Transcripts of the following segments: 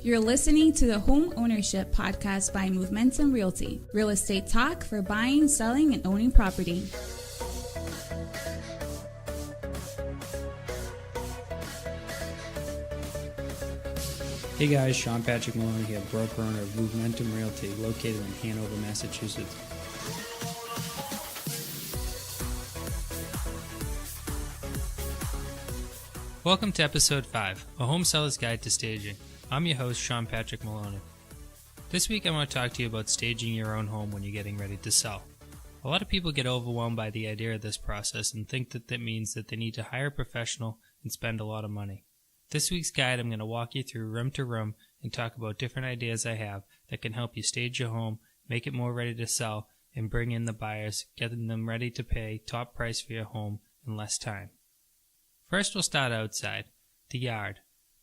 You're listening to the Homeownership podcast by Momentum Realty, real estate talk for buying, selling, and owning property. Hey guys, Sean Patrick Maloney here, broker owner of Momentum Realty, located in Hanover, Massachusetts. Welcome to episode 5, A Home Seller's Guide to Staging. I'm your host, Sean Patrick Maloney. This week I want to talk to you about staging your own home when you're getting ready to sell. A lot of people get overwhelmed by the idea of this process and think that means that they need to hire a professional and spend a lot of money. This week's guide, I'm going to walk you through room to room and talk about different ideas I have that can help you stage your home, make it more ready to sell, and bring in the buyers, getting them ready to pay top price for your home in less time. First, we'll start outside, the yard.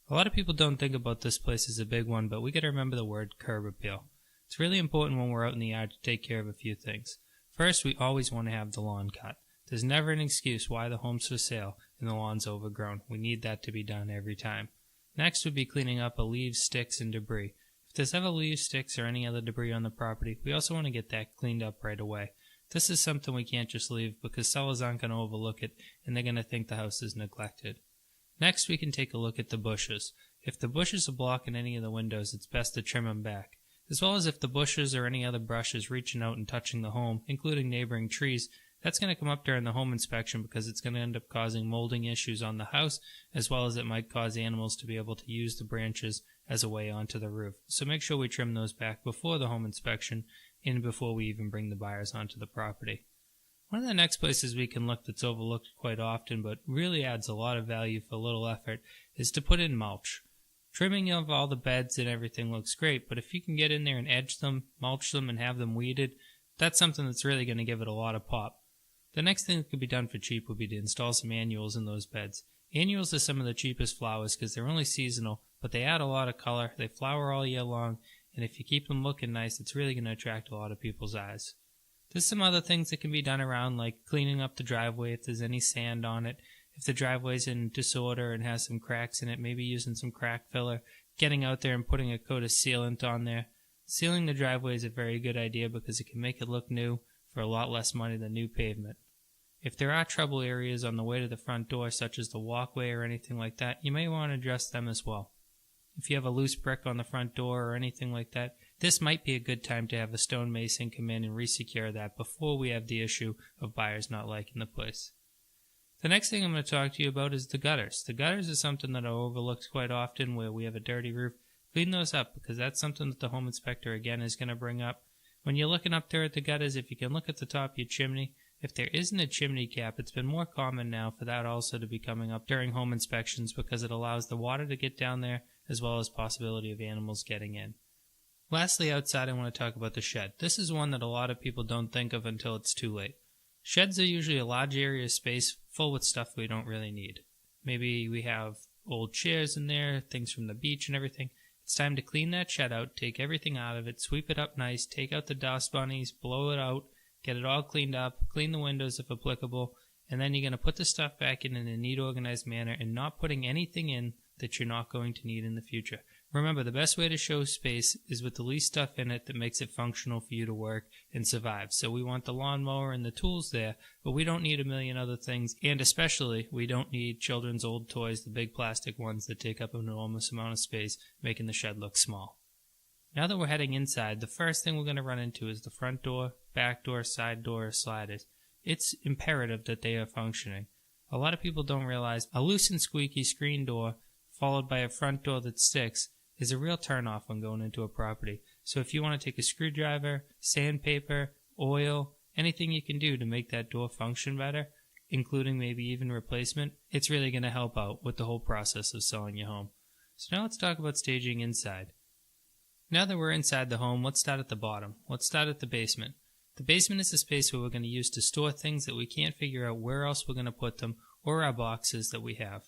A lot of people don't think about this place as a big one, but we got to remember the word curb appeal. It's really important when we're out in the yard to take care of a few things. First, we always want to have the lawn cut. There's never an excuse why the home's for sale and the lawn's overgrown. We need that to be done every time. Next would be cleaning up leaves, sticks, and debris. If there's ever leaves, sticks, or any other debris on the property, we also want to get that cleaned up right away. This is something we can't just leave because sellers aren't going to overlook it and they're going to think the house is neglected. Next, we can take a look at the bushes. If the bushes are blocking any of the windows, it's best to trim them back. As well as if the bushes or any other brush is reaching out and touching the home, including neighboring trees, that's going to come up during the home inspection because it's going to end up causing molding issues on the house, as well as it might cause animals to be able to use the branches as a way onto the roof. So make sure we trim those back before the home inspection and before we even bring the buyers onto the property. One of the next places we can look that's overlooked quite often but really adds a lot of value for little effort is to put in mulch. Trimming of all the beds and everything looks great, but if you can get in there and edge them, mulch them, and have them weeded, that's something that's really going to give it a lot of pop. The next thing that could be done for cheap would be to install some annuals in those beds. Annuals are some of the cheapest flowers because they're only seasonal, but they add a lot of color, they flower all year long, and if you keep them looking nice, it's really going to attract a lot of people's eyes. There's some other things that can be done around, like cleaning up the driveway if there's any sand on it. If the driveway's in disorder and has some cracks in it, maybe using some crack filler, getting out there and putting a coat of sealant on there. Sealing the driveway is a very good idea because it can make it look new for a lot less money than new pavement. If there are trouble areas on the way to the front door, such as the walkway or anything like that, you may want to address them as well. If you have a loose brick on the front door or anything like that, this might be a good time to have a stonemason come in and resecure that before we have the issue of buyers not liking the place. The next thing I'm going to talk to you about is the gutters. The gutters is something that are overlooked quite often where we have a dirty roof. Clean those up because that's something that the home inspector again is going to bring up. When you're looking up there at the gutters, if you can look at the top of your chimney, if there isn't a chimney cap, it's been more common now for that also to be coming up during home inspections because it allows the water to get down there as well as possibility of animals getting in. Lastly, outside I want to talk about the shed. This is one that a lot of people don't think of until it's too late. Sheds are usually a large area of space full with stuff we don't really need. Maybe we have old chairs in there, things from the beach and everything. It's time to clean that shed out, take everything out of it, sweep it up nice, take out the dust bunnies, blow it out, get it all cleaned up, clean the windows if applicable, and then you're going to put the stuff back in a neat, organized manner and not putting anything in that you're not going to need in the future. Remember, the best way to show space is with the least stuff in it that makes it functional for you to work and survive. So we want the lawnmower and the tools there, but we don't need a million other things, and especially we don't need children's old toys, the big plastic ones that take up an enormous amount of space, making the shed look small. Now that we're heading inside, the first thing we're going to run into is the front door, back door, side door, or sliders. It's imperative that they are functioning. A lot of people don't realize a loose and squeaky screen door followed by a front door that sticks is a real turnoff when going into a property. So if you want to take a screwdriver, sandpaper, oil, anything you can do to make that door function better, including maybe even replacement, it's really going to help out with the whole process of selling your home. So now let's talk about staging inside. Now that we're inside the home, let's start at the bottom. Let's start at the basement. The basement is the space where we're going to use to store things that we can't figure out where else we're going to put them or our boxes that we have.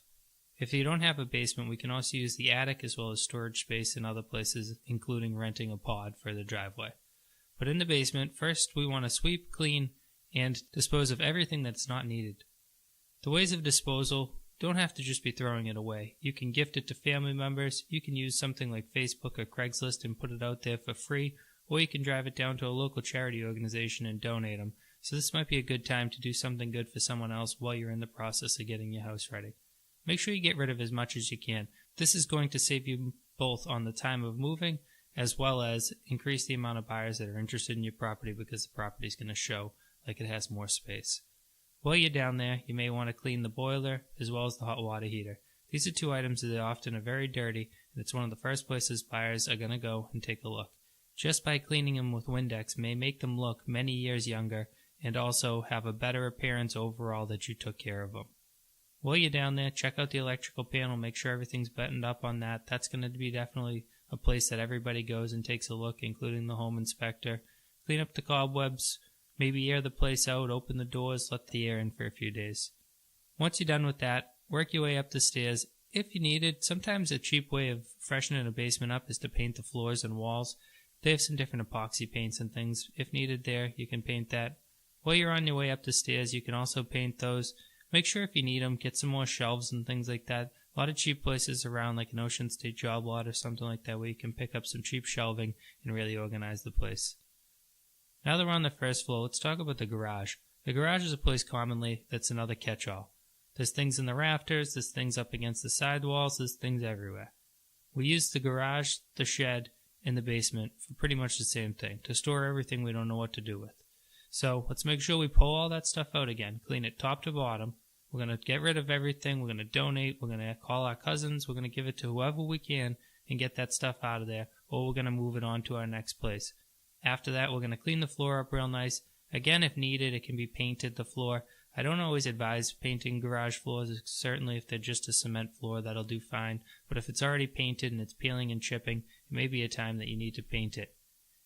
If you don't have a basement, we can also use the attic as well as storage space in other places, including renting a pod for the driveway. But in the basement, first we want to sweep, clean, and dispose of everything that's not needed. The ways of disposal don't have to just be throwing it away. You can gift it to family members. You can use something like Facebook or Craigslist and put it out there for free, or you can drive it down to a local charity organization and donate them. So this might be a good time to do something good for someone else while you're in the process of getting your house ready. Make sure you get rid of as much as you can. This is going to save you both on the time of moving as well as increase the amount of buyers that are interested in your property because the property is going to show like it has more space. While you're down there, you may want to clean the boiler as well as the hot water heater. These are two items that often are very dirty, and it's one of the first places buyers are going to go and take a look. Just by cleaning them with Windex may make them look many years younger and also have a better appearance overall that you took care of them. While you're down there, check out the electrical panel, make sure everything's buttoned up on that. That's going to be definitely a place that everybody goes and takes a look, including the home inspector. Clean up the cobwebs. Maybe air the place out, open the doors, let the air in for a few days. Once you're done with that, work your way up the stairs. If you need it, sometimes a cheap way of freshening a basement up is to paint the floors and walls. They have some different epoxy paints and things. If needed there, you can paint that. While you're on your way up the stairs, you can also paint those. Make sure if you need them, get some more shelves and things like that. A lot of cheap places around like an Ocean State job lot or something like that where you can pick up some cheap shelving and really organize the place. Now that we're on the first floor, let's talk about the garage. The garage is a place commonly that's another catch-all. There's things in the rafters, there's things up against the sidewalls, there's things everywhere. We use the garage, the shed, and the basement for pretty much the same thing, to store everything we don't know what to do with. So let's make sure we pull all that stuff out again, clean it top to bottom. We're going to get rid of everything, we're going to donate, we're going to call our cousins, we're going to give it to whoever we can and get that stuff out of there, or we're going to move it on to our next place. After that, we're going to clean the floor up real nice. Again, if needed, it can be painted, the floor. I don't always advise painting garage floors. Certainly, if they're just a cement floor, that'll do fine. But if it's already painted and it's peeling and chipping, it may be a time that you need to paint it.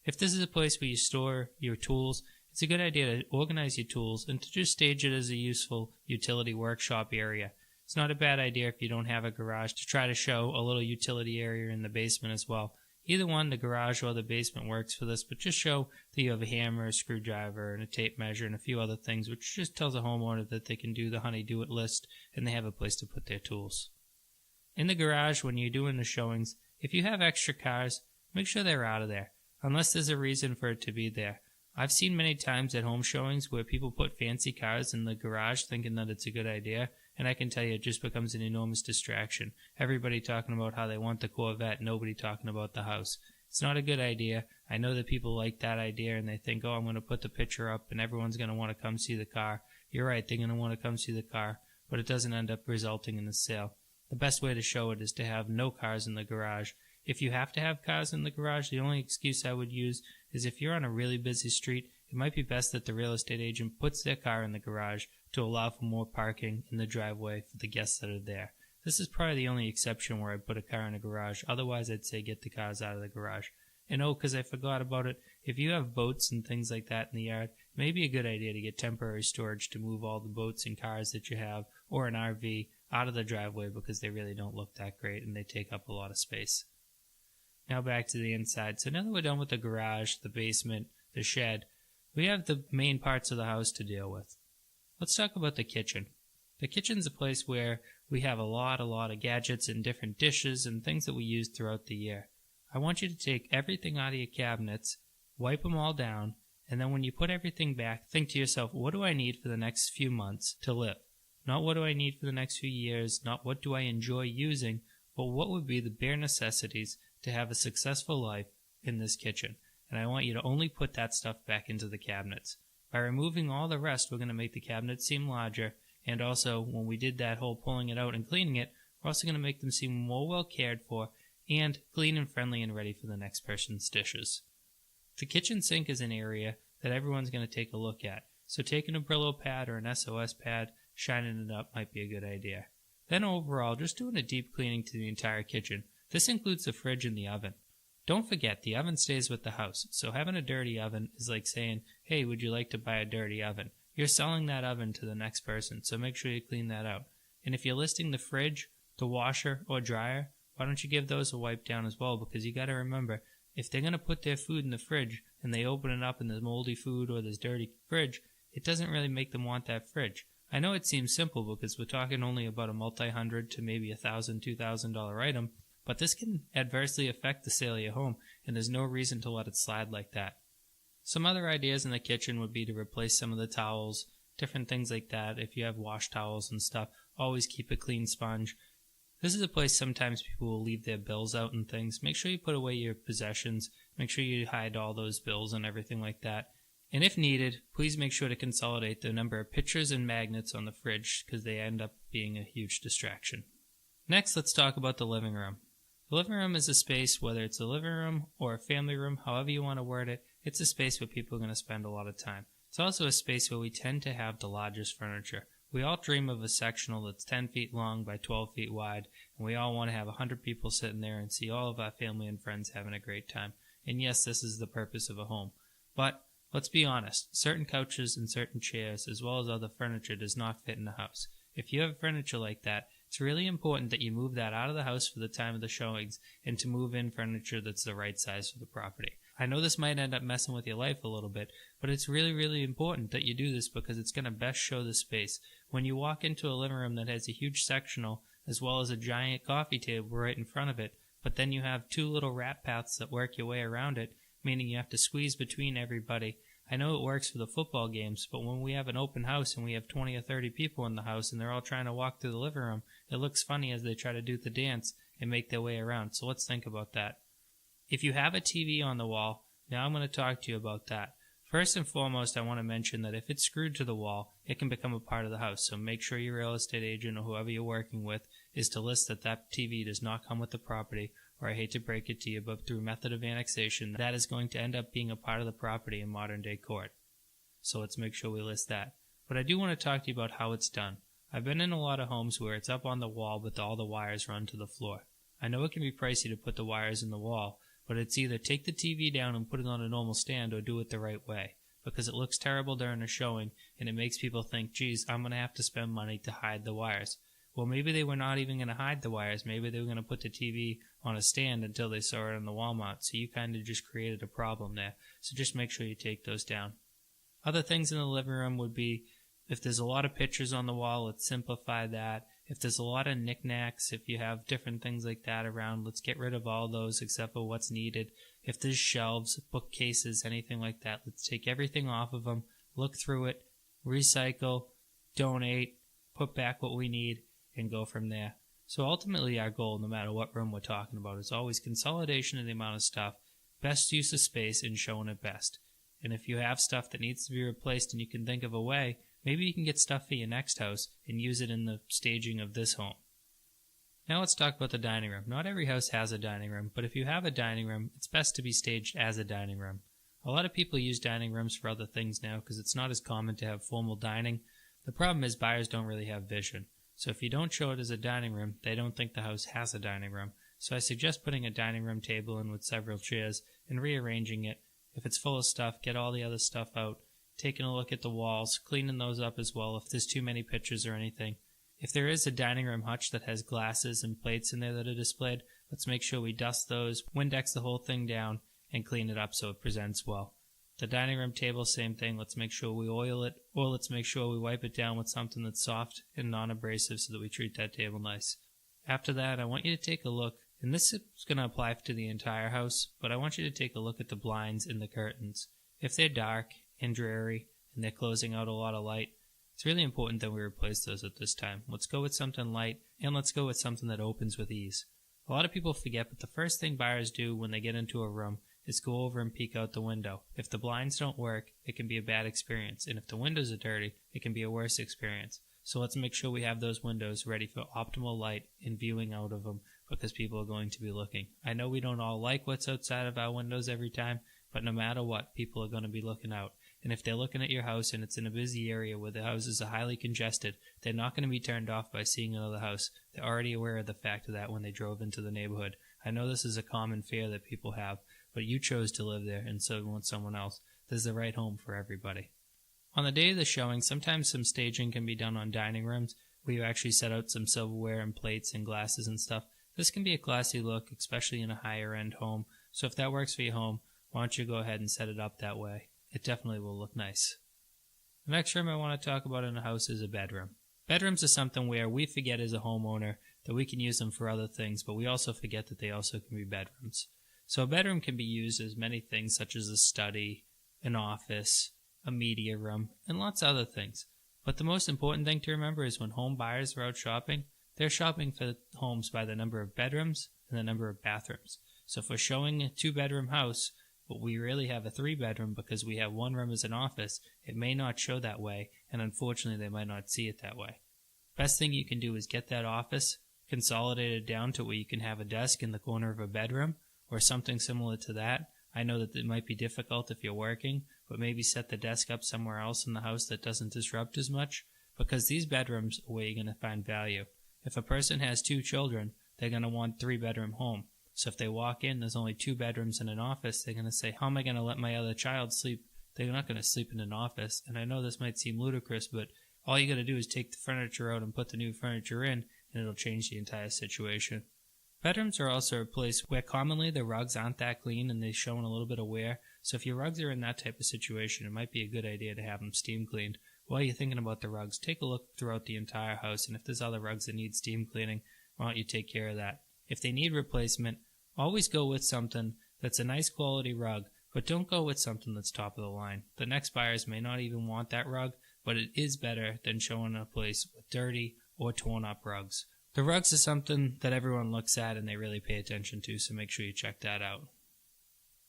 If this is a place where you store your tools, it's a good idea to organize your tools and to just stage it as a useful utility workshop area. It's not a bad idea if you don't have a garage to try to show a little utility area in the basement as well. Either one, the garage or the basement works for this, but just show that you have a hammer, a screwdriver, and a tape measure, and a few other things, which just tells a homeowner that they can do the honey-do-it list, and they have a place to put their tools. In the garage, when you're doing the showings, if you have extra cars, make sure they're out of there, unless there's a reason for it to be there. I've seen many times at home showings where people put fancy cars in the garage thinking that it's a good idea, and I can tell you it just becomes an enormous distraction. Everybody talking about how they want the Corvette, nobody talking about the house. It's not a good idea. I know that people like that idea and they think, oh, I'm going to put the picture up and everyone's going to want to come see the car. You're right, they're going to want to come see the car, but it doesn't end up resulting in a sale. The best way to show it is to have no cars in the garage. If you have to have cars in the garage, the only excuse I would use is if you're on a really busy street, it might be best that the real estate agent puts their car in the garage to allow for more parking in the driveway for the guests that are there. This is probably the only exception where I put a car in a garage. Otherwise, I'd say get the cars out of the garage. And oh, because I forgot about it, if you have boats and things like that in the yard, it may be a good idea to get temporary storage to move all the boats and cars that you have, or an RV, out of the driveway because they really don't look that great and they take up a lot of space. Now back to the inside. So now that we're done with the garage, the basement, the shed, we have the main parts of the house to deal with. Let's talk about the kitchen. The kitchen's a place where we have a lot of gadgets and different dishes and things that we use throughout the year. I want you to take everything out of your cabinets, wipe them all down, and then when you put everything back, think to yourself, what do I need for the next few months to live? Not what do I need for the next few years, not what do I enjoy using, but what would be the bare necessities to have a successful life in this kitchen. And I want you to only put that stuff back into the cabinets. By removing all the rest, we're going to make the cabinets seem larger, and also when we did that whole pulling it out and cleaning it, we're also going to make them seem more well cared for and clean and friendly and ready for the next person's dishes. The kitchen sink is an area that everyone's going to take a look at, so taking a Brillo pad or an SOS pad, shining it up might be a good idea. Then overall, just doing a deep cleaning to the entire kitchen. This includes the fridge and the oven. Don't forget, the oven stays with the house, so having a dirty oven is like saying, hey, would you like to buy a dirty oven? You're selling that oven to the next person, so make sure you clean that out. And if you're listing the fridge, the washer, or dryer, why don't you give those a wipe down as well? Because you got to remember, if they're going to put their food in the fridge and they open it up and there's moldy food or there's dirty fridge, it doesn't really make them want that fridge. I know it seems simple because we're talking only about a multi-hundred to maybe $1,000, $2,000 item, but this can adversely affect the sale of your home, and there's no reason to let it slide like that. Some other ideas in the kitchen would be to replace some of the towels, different things like that. If you have wash towels and stuff, always keep a clean sponge. This is a place sometimes people will leave their bills out and things. Make sure you put away your possessions. Make sure you hide all those bills and everything like that. And if needed, please make sure to consolidate the number of pictures and magnets on the fridge because they end up being a huge distraction. Next, let's talk about the living room. The living room is a space, whether it's a living room or a family room, however you want to word it, it's a space where people are going to spend a lot of time. It's also a space where we tend to have the largest furniture. We all dream of a sectional that's 10 feet long by 12 feet wide, and we all want to have 100 people sitting there and see all of our family and friends having a great time. And yes, this is the purpose of a home. But let's be honest, certain couches and certain chairs, as well as other furniture, does not fit in the house. If you have furniture like that, it's really important that you move that out of the house for the time of the showings and to move in furniture that's the right size for the property. I know this might end up messing with your life a little bit, but it's really, really important that you do this because it's going to best show the space. When you walk into a living room that has a huge sectional as well as a giant coffee table right in front of it, but then you have two little rat paths that work your way around it, meaning you have to squeeze between everybody. I know it works for the football games, but when we have an open house and we have 20 or 30 people in the house and they're all trying to walk through the living room, it looks funny as they try to do the dance and make their way around. So let's think about that. If you have a TV on the wall, now I'm going to talk to you about that. First and foremost, I want to mention that if it's screwed to the wall, it can become a part of the house. So make sure your real estate agent or whoever you're working with is to list that TV does not come with the property, or I hate to break it to you, but through method of annexation, that is going to end up being a part of the property in modern day court. So let's make sure we list that. But I do want to talk to you about how it's done. I've been in a lot of homes where it's up on the wall, but all the wires run to the floor. I know it can be pricey to put the wires in the wall, but it's either take the TV down and put it on a normal stand or do it the right way, because it looks terrible during a showing and it makes people think, geez, I'm going to have to spend money to hide the wires. Well, maybe they were not even going to hide the wires. Maybe they were going to put the TV on a stand until they saw it on the wall mount, so you kind of just created a problem there. So just make sure you take those down. Other things in the living room would be, if there's a lot of pictures on the wall, let's simplify that. If there's a lot of knickknacks, if you have different things like that around, let's get rid of all those except for what's needed. If there's shelves, bookcases, anything like that, let's take everything off of them, look through it, recycle, donate, put back what we need, and go from there. So ultimately our goal, no matter what room we're talking about, is always consolidation of the amount of stuff, best use of space, and showing it best. And if you have stuff that needs to be replaced and you can think of a way, maybe you can get stuff for your next house and use it in the staging of this home. Now let's talk about the dining room. Not every house has a dining room, but if you have a dining room, it's best to be staged as a dining room. A lot of people use dining rooms for other things now because it's not as common to have formal dining. The problem is buyers don't really have vision. So if you don't show it as a dining room, they don't think the house has a dining room. So I suggest putting a dining room table in with several chairs and rearranging it. If it's full of stuff, get all the other stuff out. Taking a look at the walls, cleaning those up as well if there's too many pictures or anything. If there is a dining room hutch that has glasses and plates in there that are displayed, let's make sure we dust those, Windex the whole thing down, and clean it up so it presents well. The dining room table, same thing. Let's make sure we oil it, or let's make sure we wipe it down with something that's soft and non-abrasive so that we treat that table nice. After that, I want you to take a look, and this is going to apply to the entire house, but I want you to take a look at the blinds and the curtains. If they're dark and dreary and they're closing out a lot of light, it's really important that we replace those at this time. Let's go with something light, and let's go with something that opens with ease. A lot of people forget, but the first thing buyers do when they get into a room is go over and peek out the window. If the blinds don't work, it can be a bad experience, and if the windows are dirty, it can be a worse experience. So let's make sure we have those windows ready for optimal light and viewing out of them because people are going to be looking. I know we don't all like what's outside of our windows every time, but no matter what, people are going to be looking out. And if they're looking at your house and it's in a busy area where the houses are highly congested, they're not going to be turned off by seeing another house. They're already aware of the fact of that when they drove into the neighborhood. I know this is a common fear that people have, but you chose to live there and so wants someone else. This is the right home for everybody. On the day of the showing, sometimes some staging can be done on dining rooms where you actually set out some silverware and plates and glasses and stuff. This can be a classy look, especially in a higher end home. So if that works for your home, why don't you go ahead and set it up that way? It definitely will look nice. The next room I want to talk about in a house is a bedroom. Bedrooms are something where we forget as a homeowner that we can use them for other things, but we also forget that they also can be bedrooms. So a bedroom can be used as many things such as a study, an office, a media room, and lots of other things. But the most important thing to remember is when home buyers are out shopping, they're shopping for homes by the number of bedrooms and the number of bathrooms. So if we're showing a 2-bedroom house, but we really have a 3-bedroom because we have one room as an office, it may not show that way, and unfortunately they might not see it that way. Best thing you can do is get that office consolidated down to where you can have a desk in the corner of a bedroom or something similar to that. I know that it might be difficult if you're working, but maybe set the desk up somewhere else in the house that doesn't disrupt as much, because these bedrooms are where you're going to find value. If a person has 2 children, they're going to want 3-bedroom home. So if they walk in, there's only 2 bedrooms and an office, they're going to say, how am I going to let my other child sleep? They're not going to sleep in an office. And I know this might seem ludicrous, but all you got to do is take the furniture out and put the new furniture in, and it'll change the entire situation. Bedrooms are also a place where commonly the rugs aren't that clean and they're showing a little bit of wear. So if your rugs are in that type of situation, it might be a good idea to have them steam cleaned. While you're thinking about the rugs, take a look throughout the entire house, and if there's other rugs that need steam cleaning, why don't you take care of that? If they need replacement, always go with something that's a nice quality rug, but don't go with something that's top of the line. The next buyers may not even want that rug, but it is better than showing a place with dirty or torn up rugs. The rugs are something that everyone looks at and they really pay attention to, so make sure you check that out.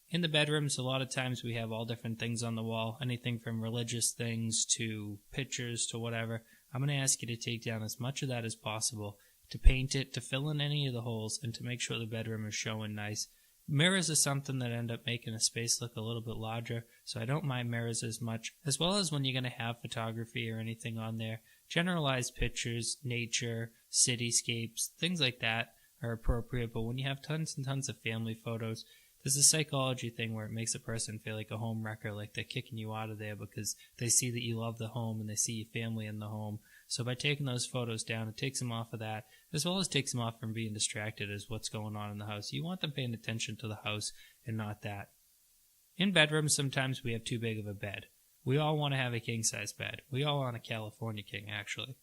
In the bedrooms, a lot of times we have all different things on the wall, anything from religious things to pictures to whatever. I'm going to ask you to take down as much of that as possible, to paint it, to fill in any of the holes, and to make sure the bedroom is showing nice. Mirrors are something that end up making a space look a little bit larger, so I don't mind mirrors as much, as well as when you're going to have photography or anything on there. Generalized pictures, nature, cityscapes, things like that are appropriate, but when you have tons and tons of family photos, there's a psychology thing where it makes a person feel like a home wrecker, like they're kicking you out of there because they see that you love the home and they see your family in the home. So by taking those photos down, it takes them off of that, as well as takes them off from being distracted as what's going on in the house. You want them paying attention to the house and not that. In bedrooms, sometimes we have too big of a bed. We all want to have a king-size bed. We all want a California king, actually.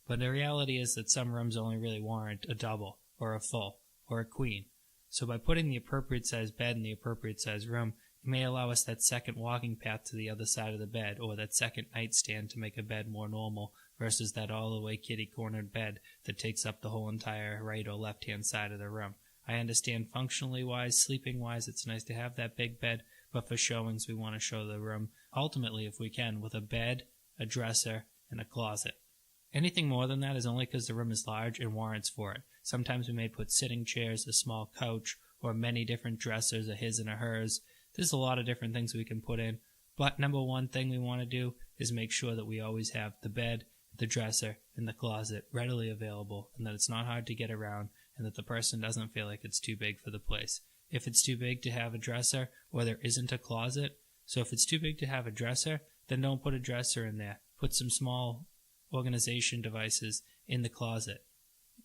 But the reality is that some rooms only really warrant a double, or a full, or a queen. So by putting the appropriate size bed in the appropriate size room, it may allow us that second walking path to the other side of the bed, or that second nightstand to make a bed more normal, versus that all-the-way kitty-cornered bed that takes up the whole entire right or left-hand side of the room. I understand functionally-wise, sleeping-wise, it's nice to have that big bed, but for showings, we want to show the room, ultimately, if we can, with a bed, a dresser, and a closet. Anything more than that is only because the room is large and warrants for it. Sometimes we may put sitting chairs, a small couch, or many different dressers, a his and a hers. There's a lot of different things we can put in, but number one thing we want to do is make sure that we always have the bed, the dresser, and the closet readily available, and that it's not hard to get around, and that the person doesn't feel like it's too big for the place. If it's too big to have a dresser, or there isn't a closet, so if it's too big to have a dresser, then don't put a dresser in there. Put some small organization devices in the closet.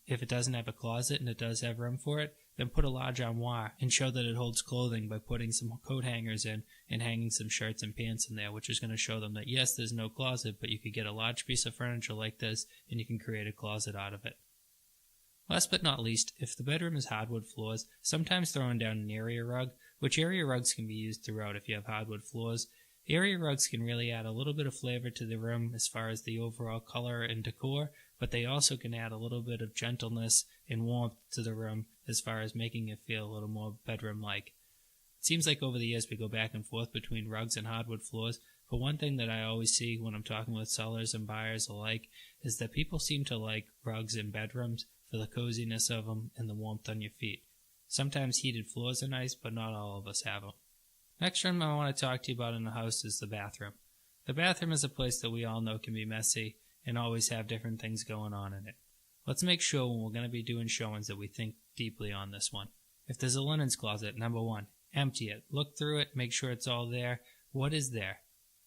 If it doesn't have a closet and it does have room for it, then put a large armoire and show that it holds clothing by putting some coat hangers in and hanging some shirts and pants in there, which is going to show them that yes, there's no closet, but you could get a large piece of furniture like this and you can create a closet out of it. Last but not least, if the bedroom is hardwood floors, sometimes throwing down an area rug, which area rugs can be used throughout if you have hardwood floors. Area rugs can really add a little bit of flavor to the room as far as the overall color and decor, but they also can add a little bit of gentleness and warmth to the room as far as making it feel a little more bedroom-like. It seems like over the years we go back and forth between rugs and hardwood floors, but one thing that I always see when I'm talking with sellers and buyers alike is that people seem to like rugs in bedrooms for the coziness of them and the warmth on your feet. Sometimes heated floors are nice, but not all of us have them. Next room I want to talk to you about in the house is the bathroom. The bathroom is a place that we all know can be messy and always have different things going on in it. Let's make sure when we're going to be doing showings that we think deeply on this one. If there's a linens closet, number one, empty it. Look through it, make sure it's all there. What is there?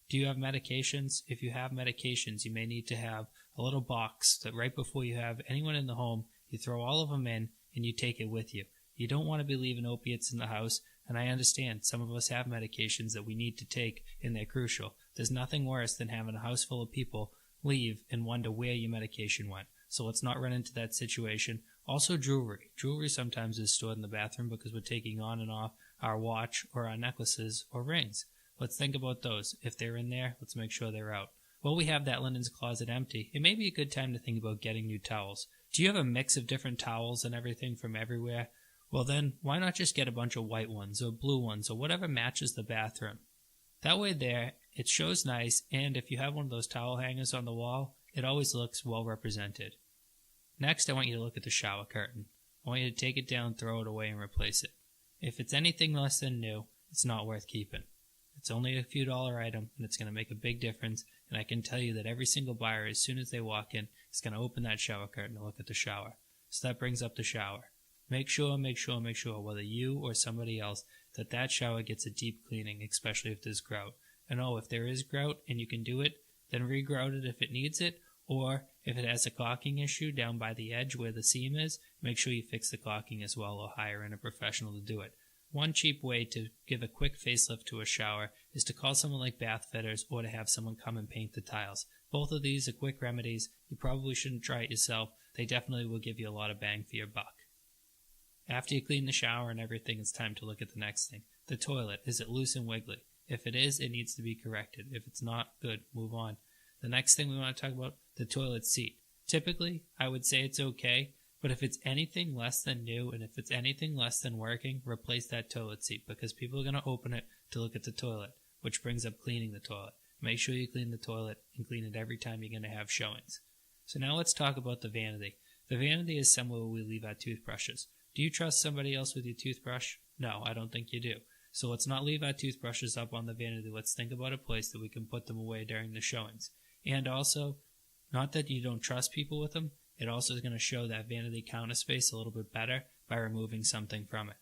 Do you have medications? If you have medications, you may need to have a little box that right before you have anyone in the home, you throw all of them in and you take it with you. You don't want to be leaving opiates in the house And I understand some of us have medications that we need to take and they're crucial. There's nothing worse than having a house full of people leave and wonder where your medication went. So let's not run into that situation. Also jewelry. Jewelry sometimes is stored in the bathroom because we're taking on and off our watch or our necklaces or rings. Let's think about those. If they're in there, let's make sure they're out. While we have that linens closet empty, it may be a good time to think about getting new towels. Do you have a mix of different towels and everything from everywhere? Well then, why not just get a bunch of white ones or blue ones or whatever matches the bathroom? That way there, it shows nice, and if you have one of those towel hangers on the wall, it always looks well represented. Next, I want you to look at the shower curtain. I want you to take it down, throw it away, and replace it. If it's anything less than new, it's not worth keeping. It's only a few dollar item, and it's going to make a big difference, and I can tell you that every single buyer, as soon as they walk in, is going to open that shower curtain and look at the shower. So that brings up the shower. Make sure, whether you or somebody else, that shower gets a deep cleaning, especially if there's grout. And if there is grout and you can do it, then re-grout it if it needs it, or if it has a caulking issue down by the edge where the seam is, make sure you fix the caulking as well or hire in a professional to do it. One cheap way to give a quick facelift to a shower is to call someone like Bath Fitters or to have someone come and paint the tiles. Both of these are quick remedies. You probably shouldn't try it yourself. They definitely will give you a lot of bang for your buck. After you clean the shower and everything, it's time to look at the next thing. The toilet. Is it loose and wiggly? If it is, it needs to be corrected. If it's not, good, move on. The next thing we want to talk about, the toilet seat. Typically, I would say it's okay, but if it's anything less than new and if it's anything less than working, replace that toilet seat because people are going to open it to look at the toilet, which brings up cleaning the toilet. Make sure you clean the toilet and clean it every time you're going to have showings. So now let's talk about the vanity. The vanity is somewhere where we leave our toothbrushes. Do you trust somebody else with your toothbrush? No, I don't think you do. So let's not leave our toothbrushes up on the vanity. Let's think about a place that we can put them away during the showings. And also, not that you don't trust people with them, it also is going to show that vanity counter space a little bit better by removing something from it.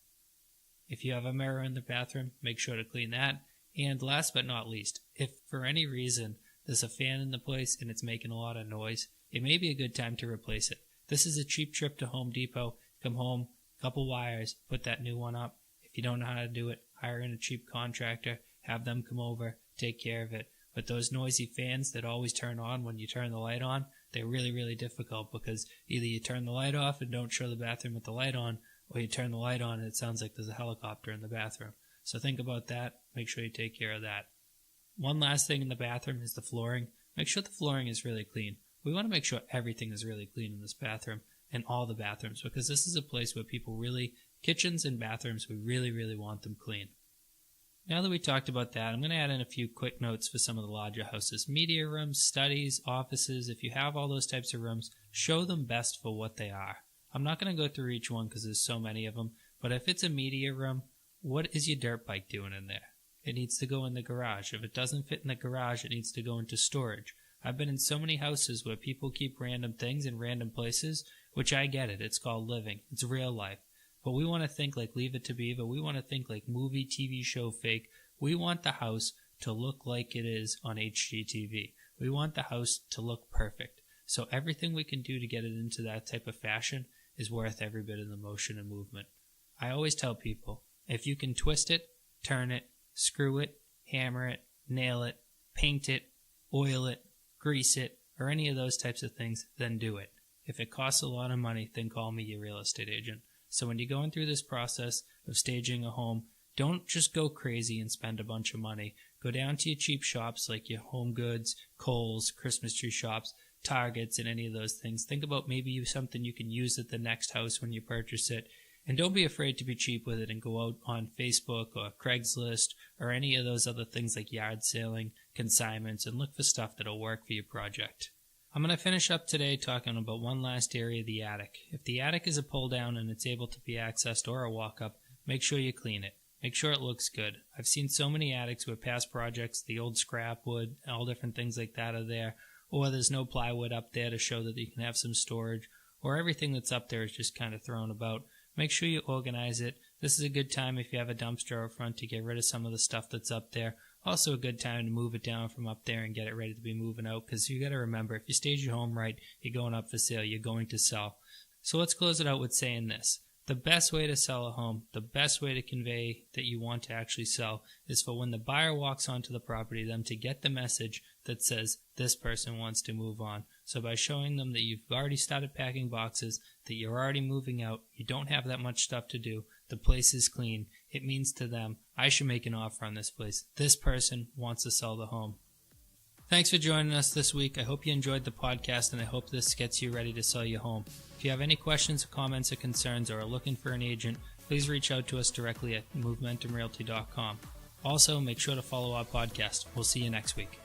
If you have a mirror in the bathroom, make sure to clean that. And last but not least, if for any reason there's a fan in the place and it's making a lot of noise, it may be a good time to replace it. This is a cheap trip to Home Depot. Come home, couple wires, put that new one up. If you don't know how to do it, hire in a cheap contractor, have them come over, take care of it. But those noisy fans that always turn on when you turn the light on, they're really, really difficult because either you turn the light off and don't show the bathroom with the light on, or you turn the light on and it sounds like there's a helicopter in the bathroom. So think about that. Make sure you take care of that. One last thing in the bathroom is the flooring. Make sure the flooring is really clean. We want to make sure everything is really clean in this bathroom and all the bathrooms because this is a place where people really, kitchens and bathrooms, we really, really want them clean. Now that we talked about that, I'm going to add in a few quick notes for some of the larger houses. Media rooms, studies, offices, if you have all those types of rooms, show them best for what they are. I'm not going to go through each one because there's so many of them, but if it's a media room, what is your dirt bike doing in there? It needs to go in the garage. If it doesn't fit in the garage, it needs to go into storage. I've been in so many houses where people keep random things in random places, which I get it. It's called living. It's real life. But we want to think like Leave It to Beaver. We want to think like movie, TV show fake. We want the house to look like it is on HGTV. We want the house to look perfect. So everything we can do to get it into that type of fashion is worth every bit of the motion and movement. I always tell people, if you can twist it, turn it, screw it, hammer it, nail it, paint it, oil it, grease it, or any of those types of things, then do it. If it costs a lot of money, then call me your real estate agent. So when you're going through this process of staging a home, don't just go crazy and spend a bunch of money. Go down to your cheap shops like your Home Goods, Kohl's, Christmas tree shops, Targets, and any of those things. Think about maybe something you can use at the next house when you purchase it. And don't be afraid to be cheap with it and go out on Facebook or Craigslist or any of those other things like yard selling, consignments, and look for stuff that'll work for your project. I'm going to finish up today talking about one last area, the attic. If the attic is a pull down and it's able to be accessed or a walk up, make sure you clean it. Make sure it looks good. I've seen so many attics with past projects, the old scrap wood, all different things like that are there, or there's no plywood up there to show that you can have some storage, or everything that's up there is just kind of thrown about. Make sure you organize it. This is a good time if you have a dumpster out front to get rid of some of the stuff that's up there. Also a good time to move it down from up there and get it ready to be moving out because you got to remember, if you stage your home right, you're going up for sale, you're going to sell. So let's close it out with saying this. The best way to sell a home, the best way to convey that you want to actually sell, is for when the buyer walks onto the property, them to get the message that says this person wants to move on. So by showing them that you've already started packing boxes, that you're already moving out, you don't have that much stuff to do, the place is clean, it means to them, I should make an offer on this place. This person wants to sell the home. Thanks for joining us this week. I hope you enjoyed the podcast, and I hope this gets you ready to sell your home. If you have any questions, comments, or concerns, or are looking for an agent, please reach out to us directly at movementumrealty.com. Also, make sure to follow our podcast. We'll see you next week.